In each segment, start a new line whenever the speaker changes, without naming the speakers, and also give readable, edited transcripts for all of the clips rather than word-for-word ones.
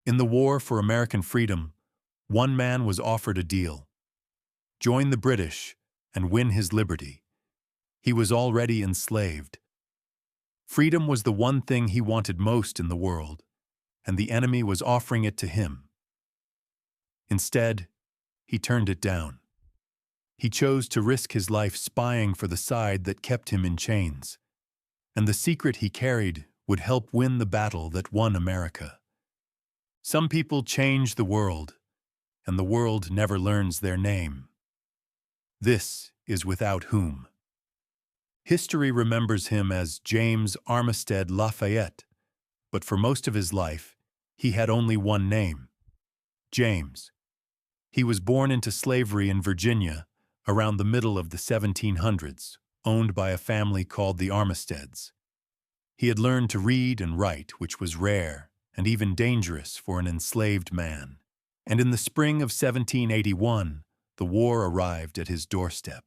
In the war for American freedom, one man was offered a deal: join the British and win his liberty. He was already enslaved. Freedom was the one thing he wanted most in the world, and the enemy was offering it to him. Instead, he turned it down. He chose to risk his life spying for the side that kept him in chains, and the secret he carried would help win the battle that won America. Some people change the world, and the world never learns their name. This is without whom. History remembers him as James Armistead Lafayette, but for most of his life, he had only one name: James. He was born into slavery in Virginia around the middle of the 1700s, owned by a family called the Armisteads. He had learned to read and write, which was rare and even dangerous for an enslaved man. And in the spring of 1781, the war arrived at his doorstep.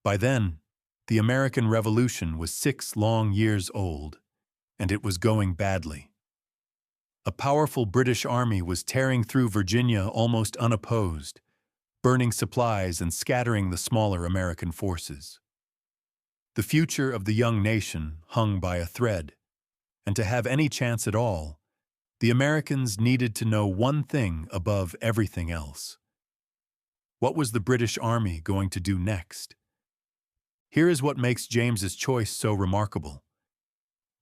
By then, the American Revolution was 6 long years old, and it was going badly. A powerful British army was tearing through Virginia almost unopposed, burning supplies and scattering the smaller American forces. The future of the young nation hung by a thread, and to have any chance at all, the Americans needed to know one thing above everything else. What was the British Army going to do next? Here is what makes James's choice so remarkable.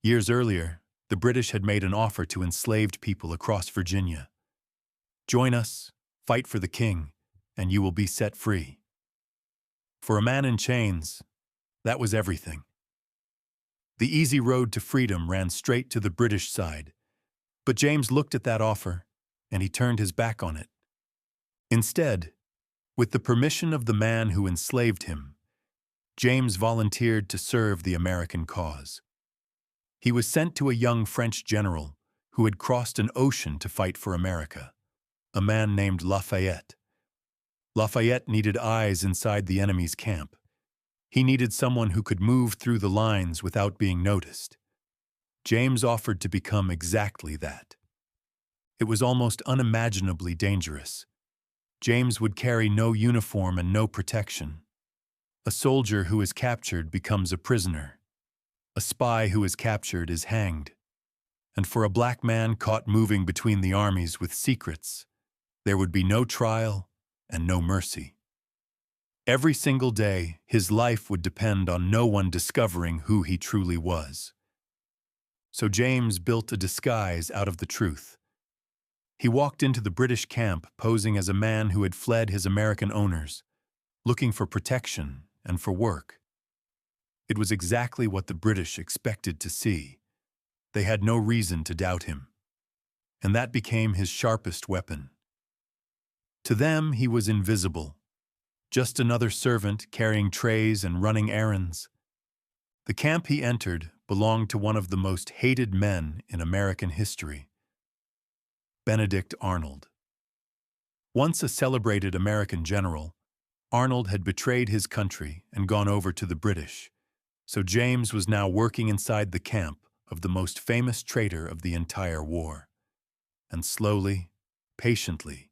Years earlier, the British had made an offer to enslaved people across Virginia. Join us, fight for the king, and you will be set free. For a man in chains, that was everything. The easy road to freedom ran straight to the British side, but James looked at that offer, and he turned his back on it. Instead, with the permission of the man who enslaved him, James volunteered to serve the American cause. He was sent to a young French general who had crossed an ocean to fight for America, a man named Lafayette. Lafayette needed eyes inside the enemy's camp. He needed someone who could move through the lines without being noticed. James offered to become exactly that. It was almost unimaginably dangerous. James would carry no uniform and no protection. A soldier who is captured becomes a prisoner. A spy who is captured is hanged. And for a black man caught moving between the armies with secrets, there would be no trial and no mercy. Every single day, his life would depend on no one discovering who he truly was. So James built a disguise out of the truth. He walked into the British camp posing as a man who had fled his American owners, looking for protection and for work. It was exactly what the British expected to see. They had no reason to doubt him. And that became his sharpest weapon. To them, he was invisible, just another servant carrying trays and running errands. The camp he entered belonged to one of the most hated men in American history, Benedict Arnold. Once a celebrated American general, Arnold had betrayed his country and gone over to the British, so James was now working inside the camp of the most famous traitor of the entire war. And slowly, patiently,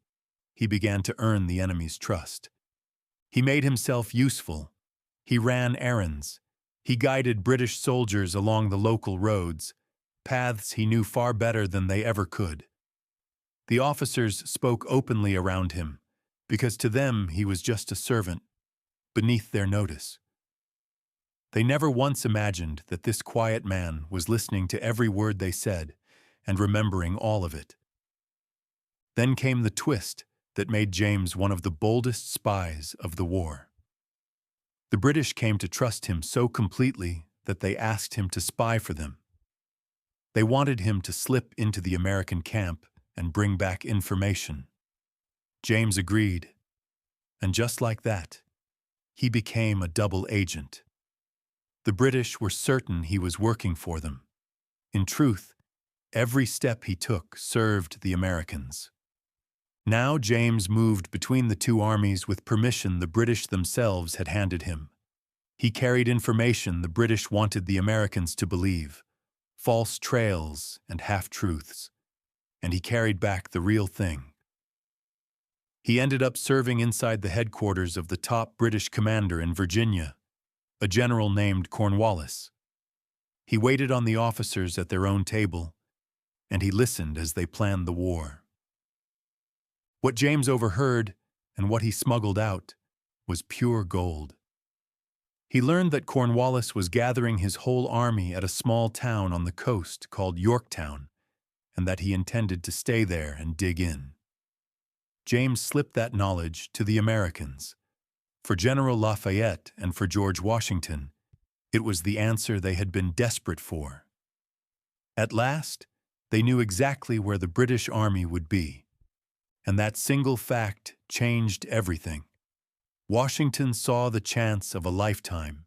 he began to earn the enemy's trust. He made himself useful. He ran errands. He guided British soldiers along the local roads, paths he knew far better than they ever could. The officers spoke openly around him, because to them he was just a servant, beneath their notice. They never once imagined that this quiet man was listening to every word they said and remembering all of it. Then came the twist that made James one of the boldest spies of the war. The British came to trust him so completely that they asked him to spy for them. They wanted him to slip into the American camp and bring back information. James agreed, and just like that, he became a double agent. The British were certain he was working for them. In truth, every step he took served the Americans. Now James moved between the two armies with permission the British themselves had handed him. He carried information the British wanted the Americans to believe, false trails and half-truths. and he carried back the real thing. He ended up serving inside the headquarters of the top British commander in Virginia, a general named Cornwallis. He waited on the officers at their own table, and he listened as they planned the war. What James overheard and what he smuggled out was pure gold. He learned that Cornwallis was gathering his whole army at a small town on the coast called Yorktown, and that he intended to stay there and dig in. James slipped that knowledge to the Americans. For General Lafayette and for George Washington, it was the answer they had been desperate for. At last, they knew exactly where the British army would be, and that single fact changed everything. Washington saw the chance of a lifetime.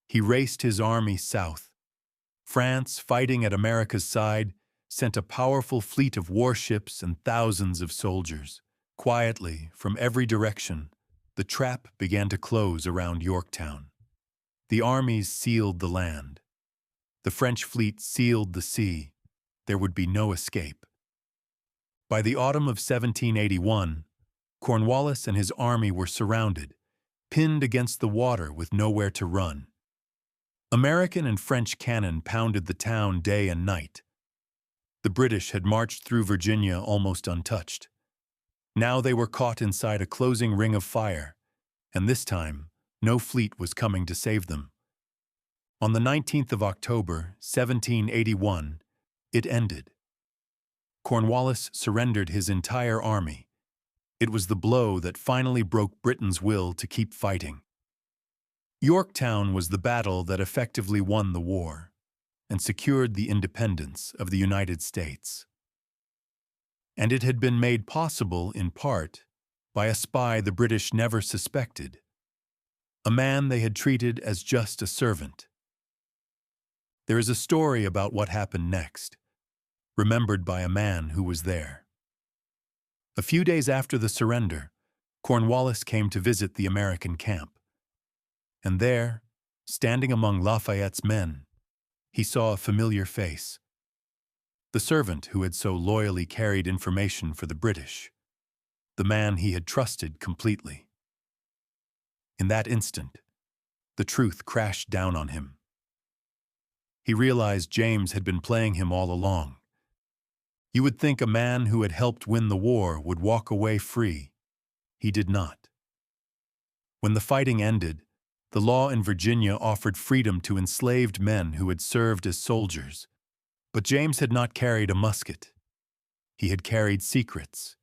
He raced his army south. France, fighting at America's side, sent a powerful fleet of warships and thousands of soldiers. Quietly, from every direction, the trap began to close around Yorktown. The armies sealed the land. The French fleet sealed the sea. There would be no escape. By the autumn of 1781, Cornwallis and his army were surrounded, pinned against the water with nowhere to run. American and French cannon pounded the town day and night. The British had marched through Virginia almost untouched. Now they were caught inside a closing ring of fire, and this time, no fleet was coming to save them. On the 19th of October, 1781, it ended. Cornwallis surrendered his entire army. It was the blow that finally broke Britain's will to keep fighting. Yorktown was the battle that effectively won the war and secured the independence of the United States. And it had been made possible, in part, by a spy the British never suspected, a man they had treated as just a servant. There is a story about what happened next, remembered by a man who was there. A few days after the surrender, Cornwallis came to visit the American camp. And there, standing among Lafayette's men, he saw a familiar face. The servant who had so loyally carried information for the British, the man he had trusted completely. In that instant, the truth crashed down on him. He realized James had been playing him all along. You would think a man who had helped win the war would walk away free. He did not. When the fighting ended, the law in Virginia offered freedom to enslaved men who had served as soldiers. But James had not carried a musket. He had carried secrets.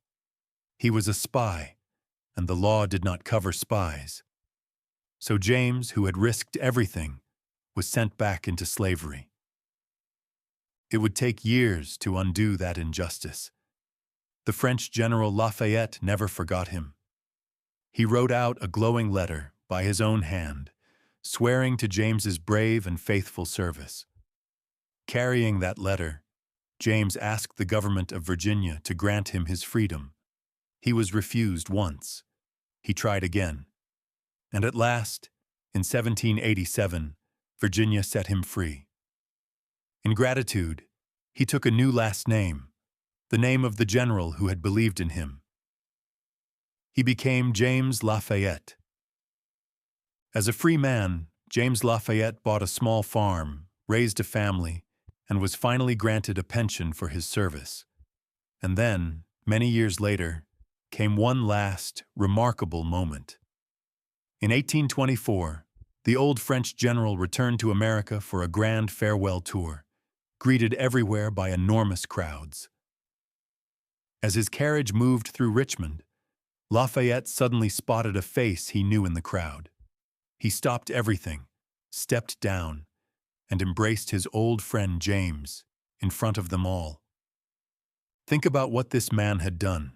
He was a spy, and the law did not cover spies. So James, who had risked everything, was sent back into slavery. It would take years to undo that injustice. The French General Lafayette never forgot him. He wrote out a glowing letter by his own hand, swearing to James's brave and faithful service. Carrying that letter, James asked the government of Virginia to grant him his freedom. He was refused once. He tried again. And at last, in 1787, Virginia set him free. In gratitude, he took a new last name, the name of the general who had believed in him. He became James Lafayette. As a free man, James Lafayette bought a small farm, raised a family, and was finally granted a pension for his service. And then, many years later, came one last, remarkable moment. In 1824, the old French general returned to America for a grand farewell tour, greeted everywhere by enormous crowds. As his carriage moved through Richmond, Lafayette suddenly spotted a face he knew in the crowd. He stopped everything, stepped down, and embraced his old friend James in front of them all. Think about what this man had done.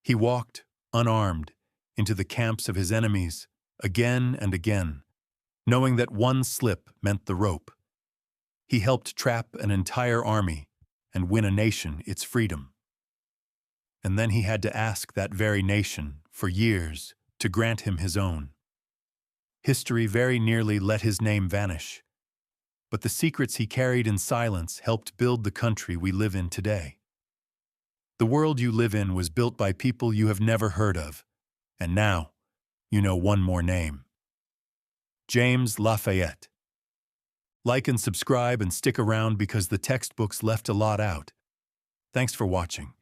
He walked, unarmed, into the camps of his enemies again and again, knowing that one slip meant the rope. He helped trap an entire army and win a nation its freedom. And then he had to ask that very nation, for years, to grant him his own. History very nearly let his name vanish, but the secrets he carried in silence helped build the country we live in today. The world you live in was built by people you have never heard of, and now you know one more name. James Lafayette. Like and subscribe and stick around because the textbooks left a lot out. Thanks for watching.